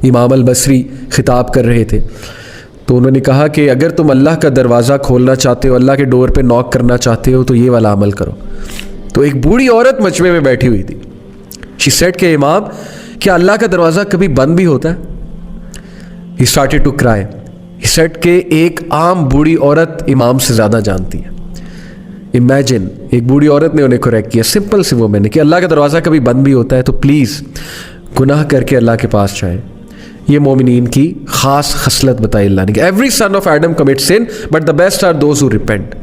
इमाम अल बसरी खिताब कर रहे थे, तो उन्होंने कहा कि अगर तुम अल्लाह का दरवाज़ा खोलना चाहते हो, अल्लाह के डोर पे नॉक करना चाहते हो, तो ये वाला अमल करो। तो एक बूढ़ी औरत मजमे में बैठी हुई थी। शी सेड के इमाम, क्या अल्लाह का दरवाज़ा कभी बंद भी होता है? He started to cry. He said के एक आम बूढ़ी औरत इमाम से ज़्यादा जानती है। इमेजिन, एक बूढ़ी औरत ने उन्हें करेक्ट किया, सिंपल सी वो मैंने कि अल्लाह का दरवाज़ा कभी बंद भी होता है, तो प्लीज़ गुनाह करके अल्लाह के पास जाए। ये मोमिनीन की ख़ास खसलत बताई अल्लाह ने कि every son of Adam commit sin but the best are those who repent.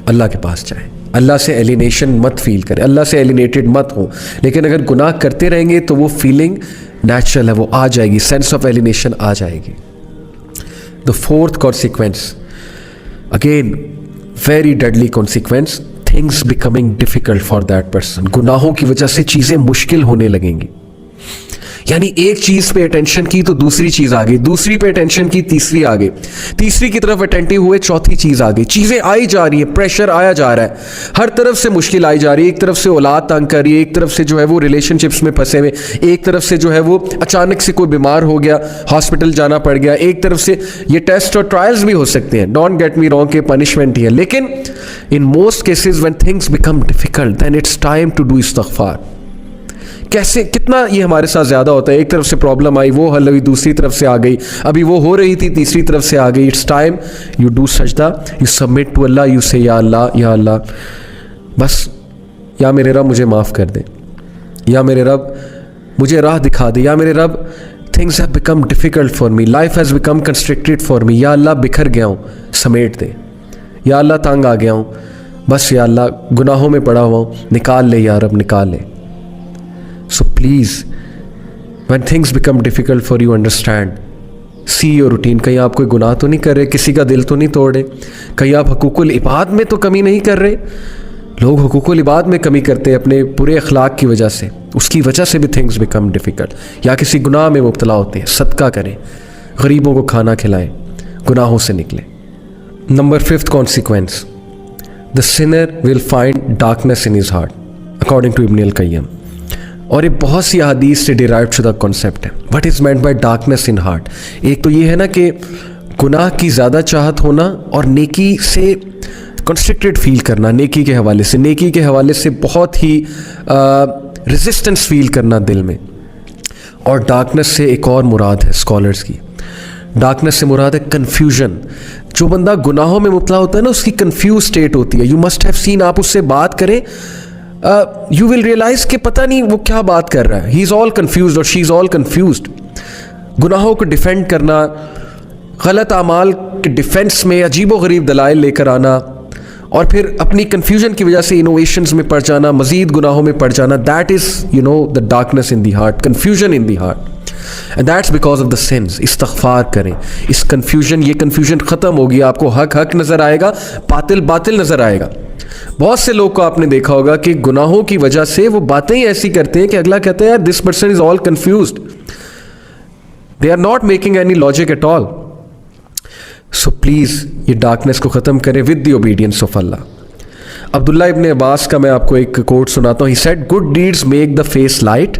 अल्लाह के पास जाए, अल्लाह से एलिनेशन मत फील करें, अल्लाह से एलिनेटेड मत हो, लेकिन अगर गुनाह करते रहेंगे तो वो फीलिंग नेचुरल है, वो आ जाएगी, सेंस ऑफ एलिनेशन आ जाएगी। The fourth consequence, again very deadly consequence, things becoming difficult for that person. गुनाहों की वजह से चीज़ें मुश्किल होने लगेंगी। यानी एक चीज पे अटेंशन की तो दूसरी चीज आ गई, दूसरी पे अटेंशन की तीसरी आ गई, तीसरी की तरफ अटेंटिव हुए चौथी चीज आ गई। चीजें आई जा रही है, प्रेशर आया जा रहा है, हर तरफ से मुश्किल आई जा रही है। एक तरफ से औलाद तंग कर रही है, एक तरफ से जो है वो रिलेशनशिप्स में फंसे हुए, एक तरफ से जो है वो अचानक से कोई बीमार हो गया, हॉस्पिटल जाना पड़ गया, एक तरफ से ये टेस्ट और ट्रायल्स भी हो सकते हैं, डोंट गेट मी रॉन्ग, के पनिशमेंट ही है। लेकिन in most cases when things become difficult then it's time to do istighfar. कैसे, कितना ये हमारे साथ ज़्यादा होता है, एक तरफ से प्रॉब्लम आई, वो हल हुई, दूसरी तरफ से आ गई, अभी वो हो रही थी, तीसरी तरफ से आ गई। इट्स टाइम यू डू सजदा, you submit to Allah, you say या अल्लाह, बस या मेरे रब मुझे माफ़ कर दे, या मेरे रब मुझे राह दिखा दे, या मेरे रब things have become difficult for me, life has become constricted for me, या अल्लाह बिखर गया हूँ, समेट दे, या अल्लाह तंग आ गया हूँ, बस या अल्लाह गुनाहों में पड़ा हुआ हूँ, निकाल ले या रब, निकाल ले। So please, when things become difficult for you, understand, see your routine। कहीं आप कोई गुनाह तो नहीं कर रहे, किसी का दिल तो नहीं तोड़ रहे, कहीं आप हुकूकुल इबाद में तो कमी नहीं कर रहे। लोग हुकूकुल इबाद में कमी करते हैं अपने बुरे अखलाक की वजह से, उसकी वजह से भी थिंग्स बिकम डिफ़िकल्ट, या किसी गुनाह में मुब्तला होते हैं। सदका करें, गरीबों को खाना खिलाएं, गुनाहों से निकलें। Number 5th consequence, the sinner will find darkness in his heart, according to Ibn al Qayyim. और ये बहुत सी हदीस से डिराइव्ड शुदा कॉन्सेप्ट है। What is meant by darkness in heart? एक तो ये है ना कि गुनाह की ज़्यादा चाहत होना और नेकी से कंस्ट्रिक्टेड फील करना, नेकी के हवाले से बहुत ही रेजिस्टेंस फील करना दिल में। और डार्कनेस से एक और मुराद है स्कॉलर्स की, डार्कनेस से मुराद है कन्फ्यूजन। जो बंदा गुनाहों में मुब्तला होता है ना, उसकी कन्फ्यूज स्टेट होती है। यू मस्ट हैव सीन, आप उससे बात करें, यू विल रियलाइज कि पता नहीं वो क्या बात कर रहा है, ही इज़ ऑल कन्फ्यूज और शी इज़ ऑल कन्फ्यूज्ड। गुनाहों को डिफेंड करना, गलत आमाल के डिफेंस में अजीब व गरीब दलाइल लेकर आना, और फिर अपनी कन्फ्यूजन की वजह से इनोवेशंस में पड़ जाना, मजीद गुनाहों में पड़ जाना, that is the darkness in the heart, confusion in the heart, and that's because of the sins. इस्तिग़फ़ार करें, इस कन्फ्यूजन, ये कन्फ्यूजन ख़त्म होगी, आपको हक हक नज़र आएगा, बातिल बातिल नज़र आएगा। बहुत से लोग को आपने देखा होगा कि गुनाहों की वजह से वो बातें ही ऐसी करते हैं कि अगला कहता है यार this person is all confused, they are not making any logic at all. So please ये डार्कनेस को ख़त्म करें with the obedience of Allah. Abdullah ibn Abbas का मैं आपको एक कोट सुनाता हूँ। He said, good deeds make the face light,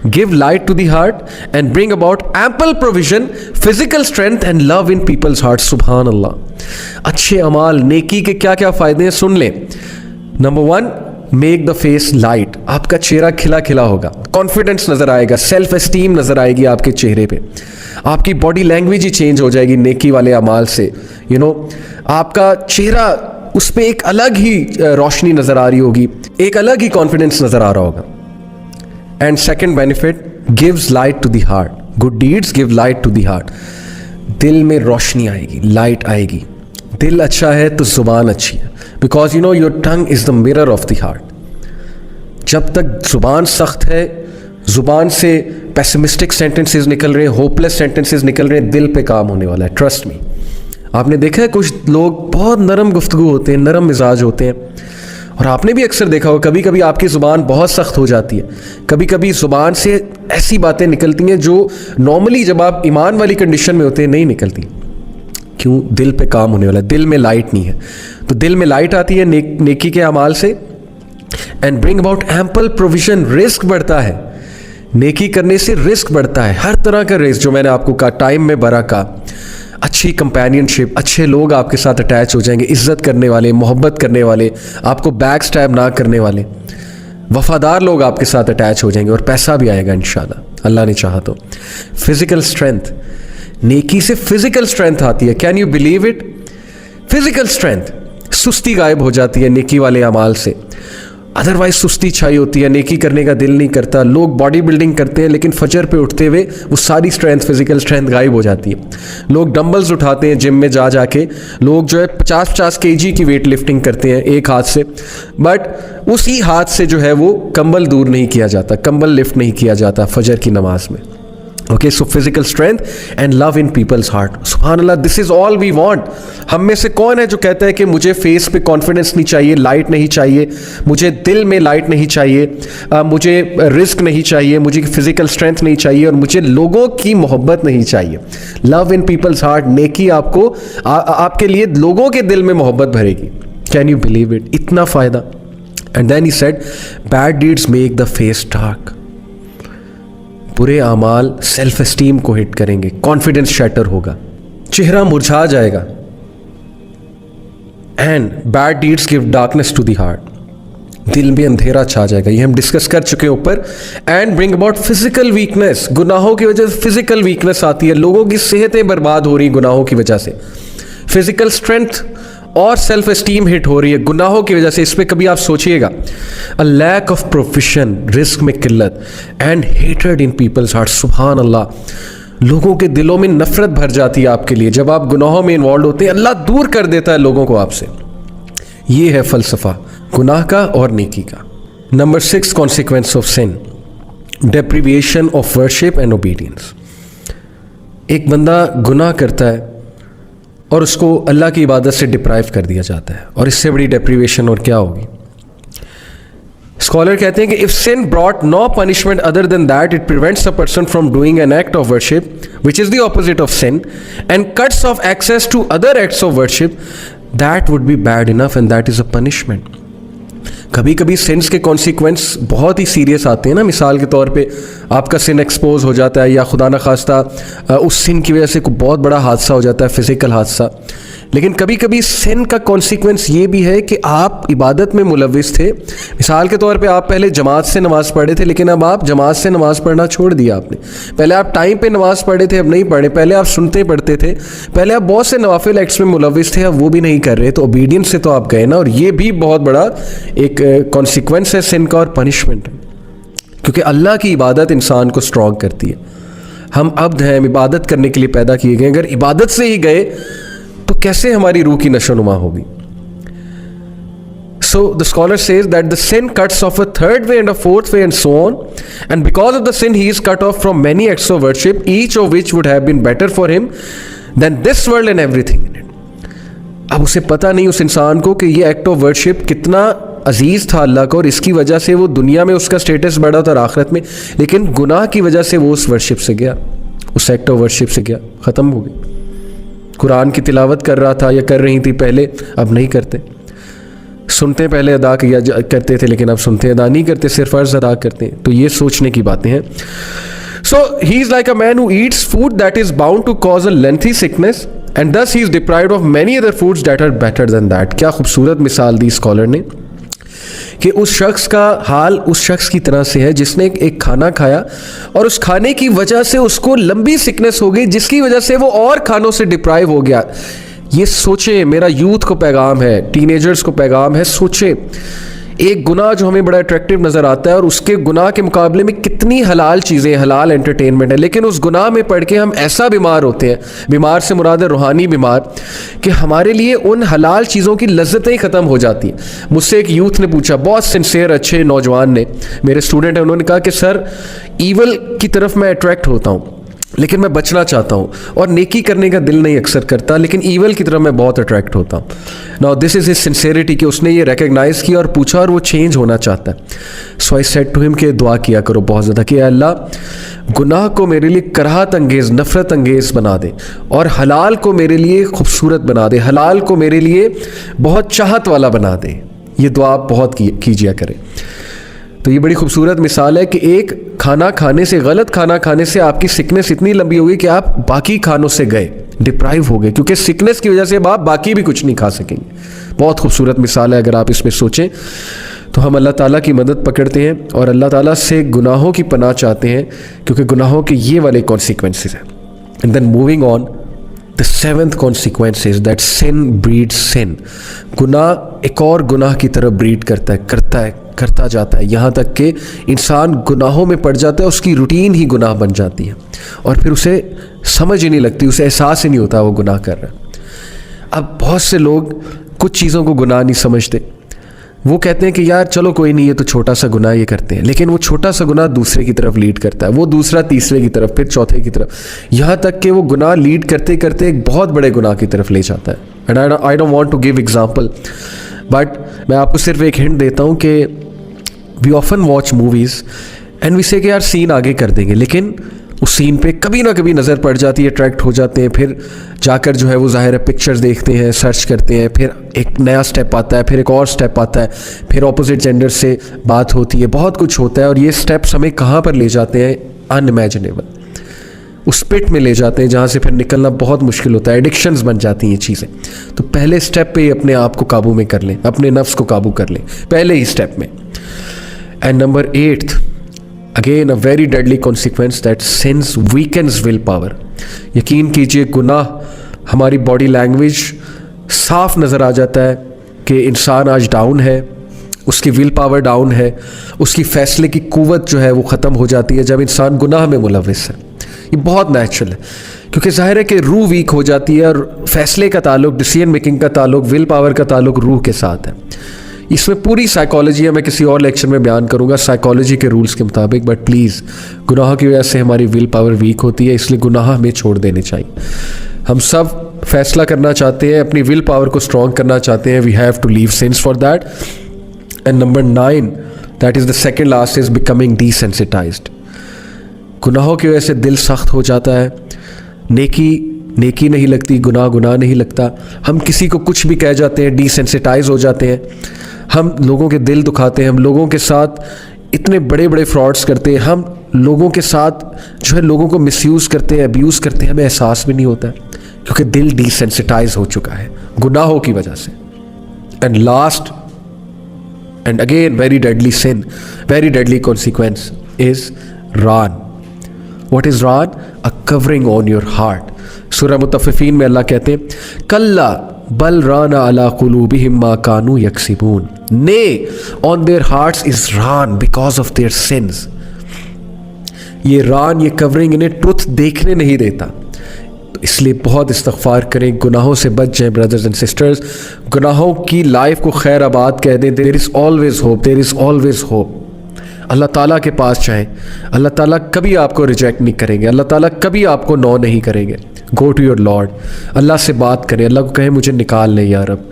give light to the heart and bring about ample provision, physical strength and love in people's hearts। सुभान अल्लाह। अच्छे अमाल, नेकी के क्या क्या फ़ायदे हैं सुन लें। Number 1, make the face light, आपका चेहरा खिला खिला होगा, कॉन्फिडेंस नज़र आएगा, सेल्फ एस्टीम नज़र आएगी आपके चेहरे पे, आपकी बॉडी लैंग्वेज ही चेंज हो जाएगी नेकी वाले अमाल से। आपका चेहरा, उस पर एक अलग ही रोशनी नज़र आ रही होगी, एक अलग ही कॉन्फिडेंस नज़र आ रहा होगा। And second benefit, gives light to the heart, good deeds give light to the heart, दिल में रोशनी आएगी, लाइट आएगी। दिल अच्छा है तो जुबान अच्छी है, because your tongue is the mirror of the heart. जब तक जुबान सख्त है, जुबान से पेसिमिस्टिक सेंटेंसेस निकल रहे हैं, होपलेस सेंटेंसेस निकल रहे हैं, दिल पे काम होने वाला है, ट्रस्ट मी। आपने देखा है कुछ लोग बहुत नरम गुफ्तगू होते हैं, नरम मिजाज होते हैं, और आपने भी अक्सर देखा हो कभी कभी आपकी ज़ुबान बहुत सख्त हो जाती है, कभी कभी ज़ुबान से ऐसी बातें निकलती हैं जो नॉर्मली जब आप ईमान वाली कंडीशन में होते हैं नहीं निकलती। क्यों? दिल पे काम होने वाला है, दिल में लाइट नहीं है। तो दिल में लाइट आती है नेकी के अमाल से। And bring about ample provision, risk बढ़ता है। नेकी करने से रिस्क बढ़ता है, हर तरह का रिस्क, जो मैंने आपको कहा, टाइम में बरका, अच्छी कंपेनियनशिप, अच्छे लोग आपके साथ अटैच हो जाएंगे, इज्जत करने वाले, मोहब्बत करने वाले, आपको बैक स्टैब ना करने वाले, वफादार लोग आपके साथ अटैच हो जाएंगे, और पैसा भी आएगा इंशाल्लाह, अल्लाह ने चाहा तो। फिजिकल स्ट्रेंथ, नेकी से फिजिकल स्ट्रेंथ आती है, can you believe it? Physical strength, सुस्ती गायब हो जाती है नेकी वाले अमाल से। अदरवाइज सुस्ती छाई होती है, नेकी करने का दिल नहीं करता, लोग बॉडी बिल्डिंग करते हैं लेकिन फजर पे उठते हुए वो सारी स्ट्रेंथ, फिजिकल स्ट्रेंथ गायब हो जाती है। लोग डंबल्स उठाते हैं जिम में जा जाके, लोग जो है 50-50 kg की वेट लिफ्टिंग करते हैं एक हाथ से, बट उसी हाथ से जो है वो कंबल दूर नहीं किया जाता, कंबल लिफ्ट नहीं किया जाता फजर की नमाज में। Okay, so physical strength and love in people's heart. सुभान अल्लाह, this is all we want. हम में से कौन है जो कहता है कि मुझे फेस पे कॉन्फिडेंस नहीं चाहिए, लाइट नहीं चाहिए, मुझे दिल में लाइट नहीं चाहिए, मुझे रिस्क नहीं चाहिए, मुझे फिजिकल स्ट्रेंथ नहीं चाहिए, और मुझे लोगों की मोहब्बत नहीं चाहिए। लव इन पीपल्स हार्ट, नेकी आपको आपके लिए लोगों के दिल में मोहब्बत भरेगी। Can you believe it? इतना फायदा। And then he said, bad deeds make the face dark. बुरे आमाल सेल्फ एस्टीम को हिट करेंगे, कॉन्फिडेंस शैटर होगा, चेहरा मुरझा जाएगा। And bad deeds give darkness to the heart, दिल में अंधेरा छा जाएगा, ये हम डिस्कस कर चुके हैं ऊपर। And bring about physical weakness, गुनाहों की वजह से फिजिकल वीकनेस आती है, लोगों की सेहतें बर्बाद हो रही गुनाहों की वजह से। फिजिकल स्ट्रेंथ और सेल्फ एस्टीम हिट हो रही है गुनाहों की वजह से। इस पर कभी आप सोचिएगा। अ लैक ऑफ प्रोफिशन, रिस्क में किल्लत, and hated in people's heart. सुभान अल्लाह, लोगों के दिलों में नफरत भर जाती है आपके लिए जब आप गुनाहों में इन्वॉल्व होते हैं। अल्लाह दूर कर देता है लोगों को आपसे। ये है फलसफा गुनाह का और नेकी का। Number 6, consequence of sin, deprivation of worship and obedience. एक बंदा गुनाह करता है और उसको अल्लाह की इबादत से डिप्राइव कर दिया जाता है, और इससे बड़ी डेप्रीवेशन और क्या होगी? स्कॉलर कहते हैं कि if sin brought no punishment other than that, it prevents a person from doing an act of worship which is the opposite of sin and cuts off access to other acts of worship, that would be bad enough and that is a punishment. कभी कभी since के consequence बहुत ही serious आते हैं ना। मिसाल के तौर पे आपका सिन एक्सपोज हो जाता है, या खुदा न खास्ता उस सिन की वजह से कोई बहुत बड़ा हादसा हो जाता है, फिजिकल हादसा। लेकिन कभी कभी सिन का कॉन्सिक्वेंस ये भी है कि आप इबादत में मुलविस थे। मिसाल के तौर पे आप पहले जमात से नमाज़ पढ़े थे, लेकिन अब आप जमात से नमाज़ पढ़ना छोड़ दिया आपने। पहले आप टाइम पे नमाज़ पढ़े थे, अब नहीं पढ़े। पहले आप सुनते पढ़ते थे, पहले आप बहुत से नवाफिल एक्ट्स में मुलविस थे, अब वो भी नहीं कर रहे, तो ओबीडियंस से तो आप गए ना। और ये भी बहुत बड़ा एक कॉन्सिक्वेंस है सिन का और पनिशमेंट है, क्योंकि अल्लाह की इबादत इंसान को स्ट्रॉन्ग करती है। हम अब्द हैं, हम इबादत करने के लिए पैदा किए गए। अगर इबादत से ही गए तो कैसे हमारी रूह की नशोनुमा होगी? So the scholar says that the sin cuts off a third way and a fourth way and so on, and because of the sin he is cut off from many acts of worship, each of which would have been better for him than this world and everything in it. अब उसे पता नहीं उस इंसान को कि ये act of worship कितना अजीज़ था अल्लाह को, और इसकी वजह से वो दुनिया में उसका स्टेटस बढ़ा था और आखिरत में, लेकिन गुनाह की वजह से वो उस वर्शिप से गया, उस एक्ट ऑफ वर्शिप से गया, ख़त्म हो गई। कुरान की तिलावत कर रहा था या कर रही थी पहले, अब नहीं करते। सुनते पहले अदा किया करते थे, लेकिन अब सुनते अदा नहीं करते, सिर्फ फ़र्ज़ अदा करते हैं। तो ये सोचने की बातें हैं। So he is like a man who eats food that is bound to cause a lengthy sickness and thus he is deprived of many other foods that are better than that. क्या खूबसूरत मिसाल दी scholar ने कि उस शख्स का हाल उस शख्स की तरह से है जिसने एक खाना खाया और उस खाने की वजह से उसको लंबी सिकनेस हो गई, जिसकी वजह से वो और खानों से डिप्राइव हो गया। ये सोचे, मेरा यूथ को पैगाम है, टीनेजर्स को पैगाम है, सोचे एक गुनाह जो हमें बड़ा अट्रैक्टिव नज़र आता है और उसके गुनाह के मुकाबले में कितनी हलाल चीज़ें, हलाल एंटरटेनमेंट है, लेकिन उस गुनाह में पड़ के हम ऐसा बीमार होते हैं, बीमार से मुराद है रूहानी बीमार, कि हमारे लिए उन हलाल चीज़ों की लज्जतें ही ख़त्म हो जाती हैं। मुझसे एक यूथ ने पूछा, बहुत सिंसियर अच्छे नौजवान ने, मेरे स्टूडेंट हैं, उन्होंने कहा कि सर ईवल की तरफ मैं अट्रैक्ट होता हूँ लेकिन मैं बचना चाहता हूँ, और नेकी करने का दिल नहीं अक्सर करता, लेकिन ईवल की तरफ मैं बहुत अट्रैक्ट होता हूँ। Now this is his sincerity कि उसने ये रिकग्नाइज़ किया और पूछा और वो चेंज होना चाहता है। सो आई सेड टू हिम कि दुआ किया करो बहुत ज़्यादा कि अल्लाह गुनाह को मेरे लिए कराहत अंगेज़, नफ़रत अंगेज़ बना दे, और हलाल को मेरे लिए खूबसूरत बना दे, हलाल को मेरे लिए बहुत चाहत वाला बना दे। ये दुआ आप बहुत कीजिए करें। तो ये बड़ी खूबसूरत मिसाल है कि एक खाना खाने से, गलत खाना खाने से आपकी सिकनेस इतनी लंबी होगी कि आप बाकी खानों से गए, डिप्राइव हो गए, क्योंकि सिकनेस की वजह से अब आप बाकी भी कुछ नहीं खा सकेंगे। बहुत खूबसूरत मिसाल है अगर आप इसमें सोचें। तो हम अल्लाह ताला की मदद पकड़ते हैं और अल्लाह ताला से गुनाहों की पनाह चाहते हैं, क्योंकि गुनाहों के ये वाले कॉन्सिक्वेंसेस हैं। And then moving on, the seventh consequence is that sin breeds sin. गुनाह एक और गुनाह की तरफ ब्रीड करता जाता है, यहाँ तक कि इंसान गुनाहों में पड़ जाता है, उसकी रूटीन ही गुनाह बन जाती है और फिर उसे समझ ही नहीं लगती, उसे एहसास ही नहीं होता वो गुनाह कर रहा है। अब बहुत से लोग कुछ चीज़ों को गुनाह नहीं समझते, वो कहते हैं कि यार चलो कोई नहीं, ये तो छोटा सा गुनाह ये करते हैं, लेकिन वो छोटा सा गुनाह दूसरे की तरफ लीड करता है, वो दूसरा तीसरे की तरफ, फिर चौथे की तरफ, यहाँ तक कि वो गुनाह लीड करते करते एक बहुत बड़े गुनाह की तरफ ले जाता है। And I don't want to give example, but मैं आपको सिर्फ एक हिंट देता हूँ कि we often watch movies and we say कि यार सीन आगे कर देंगे, लेकिन उस सीन पे कभी ना कभी नज़र पड़ जाती है, अट्रैक्ट हो जाते हैं, फिर जाकर जो है वो ज़ाहिर है पिक्चर्स देखते हैं, सर्च करते हैं, फिर एक नया स्टेप आता है, फिर एक और स्टेप आता है, फिर ऑपोजिट जेंडर से बात होती है, बहुत कुछ होता है और ये स्टेप्स हमें कहाँ पर ले जाते हैं, अनइमेजिनेबल, उस पिट में ले जाते हैं जहाँ से फिर निकलना बहुत मुश्किल होता है, एडिक्शंस बन जाती हैं ये चीज़ें। तो पहले स्टेप पे ही अपने आप को काबू में कर लें, अपने नफ्स को काबू कर लें पहले ही स्टेप में। And number 8, again a very deadly consequence, that since weakens will power. यकीन कीजिए गुनाह हमारी बॉडी लैंग्वेज साफ नज़र आ जाता है कि इंसान आज डाउन है, उसकी विल पावर डाउन है, उसकी फ़ैसले की कुव्वत जो है वो ख़त्म हो जाती है जब इंसान गुनाह में मुलविस है। ये बहुत नेचुरल है, क्योंकि ज़ाहिर है कि रूह वीक हो जाती है और फैसले का ताल्लुक, डिसीजन मेकिंग का ताल्लुक, विल पावर का ताल्लुक रूह के साथ है। इसमें पूरी साइकोलॉजी है, मैं किसी और लेक्चर में बयान करूंगा साइकोलॉजी के रूल्स के मुताबिक, बट प्लीज़ गुनाह की वजह से हमारी विल पावर वीक होती है, इसलिए गुनाह हमें छोड़ देने चाहिए। हम सब फैसला करना चाहते हैं, अपनी विल पावर को स्ट्रॉन्ग करना चाहते हैं, we have to leave sins for that. And number 9, that is the second last, is becoming desensitised. गुनाहों की वजह से दिल सख्त हो जाता है, नेकी नहीं लगती, गुनाह नहीं लगता, हम किसी को कुछ भी कह जाते हैं, डीसेंसिटाइज हो जाते हैं, हम लोगों के दिल दुखाते हैं, हम लोगों के साथ इतने बड़े बड़े फ्रॉड्स करते हैं, हम लोगों के साथ जो है लोगों को मिसयूज़ करते हैं, अब्यूज़ करते हैं, हमें एहसास भी नहीं होता है, क्योंकि दिल डीसेंसिटाइज हो चुका है गुनाहों की वजह से। And last and again very deadly sin, very deadly consequence is रान। What is रान? A covering on your heart. सूरह मुतफ़िफ़ीन में अल्लाह कहते हैं, कल्ला बल राना अला क़ुलूबिहिम मा कानू यक्सिबून। Nay, on their hearts is run because of their sins. ये रान, ये कवरिंग इन्हें ट्रुथ देखने नहीं देता, तो इसलिए बहुत इस्तग़फ़ार करें, गुनाहों से बच जाएं ब्रदर्स एंड सिस्टर्स, गुनाहों की लाइफ को खैर आबाद कह दें। There is always hope, there is always hope. अल्लाह ताला के पास चाहें, अल्लाह ताला कभी आपको रिजेक्ट नहीं करेंगे, अल्लाह ताला कभी आपको नो नहीं करेंगे। गो टू योर लॉर्ड, अल्लाह से बात करें, अल्लाह को कहें मुझे निकाल ले या रब,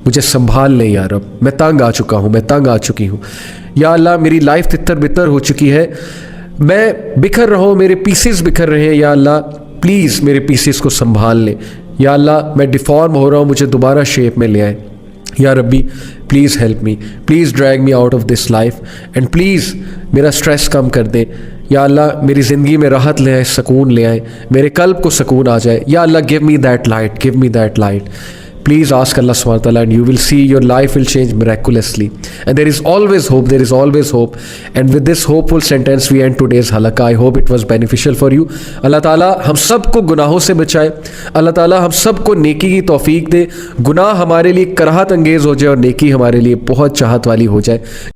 मुझे संभाल ले या रब, मैं तंग आ चुका हूँ, मैं तंग आ चुकी हूँ, या अल्लाह मेरी लाइफ तितर बितर हो चुकी है, मैं बिखर रहा हूँ, मेरे पीसेस बिखर रहे हैं, या अल्लाह प्लीज़ मेरे पीसेस को संभाल ले, या अल्लाह मैं डिफॉर्म हो रहा हूँ, मुझे दोबारा शेप में ले आए, या रब्बी please help me, please drag me out of this life and please मेरा स्ट्रेस कम कर दे, या अल्लाह मेरी ज़िंदगी में राहत ले आए, सुकून ले आए, मेरे कल्ब को सुकून आ जाए, या अल्लाह give me that light, give me that light. Please ask Allah subhanahu wa ta'ala and you will see your life will change miraculously. And there is always hope, there is always hope. And with this hopeful sentence we end today's halaqah. I hope it was beneficial for you. Allah Ta'ala हम सबको गुनाहों से बचाए, Allah Ta'ala हम सबको नेकी की तौफीक दे, गुनाह हमारे लिए कराहत अंगेज़ हो जाए और नेकी हमारे लिए बहुत चाहत वाली हो जाए।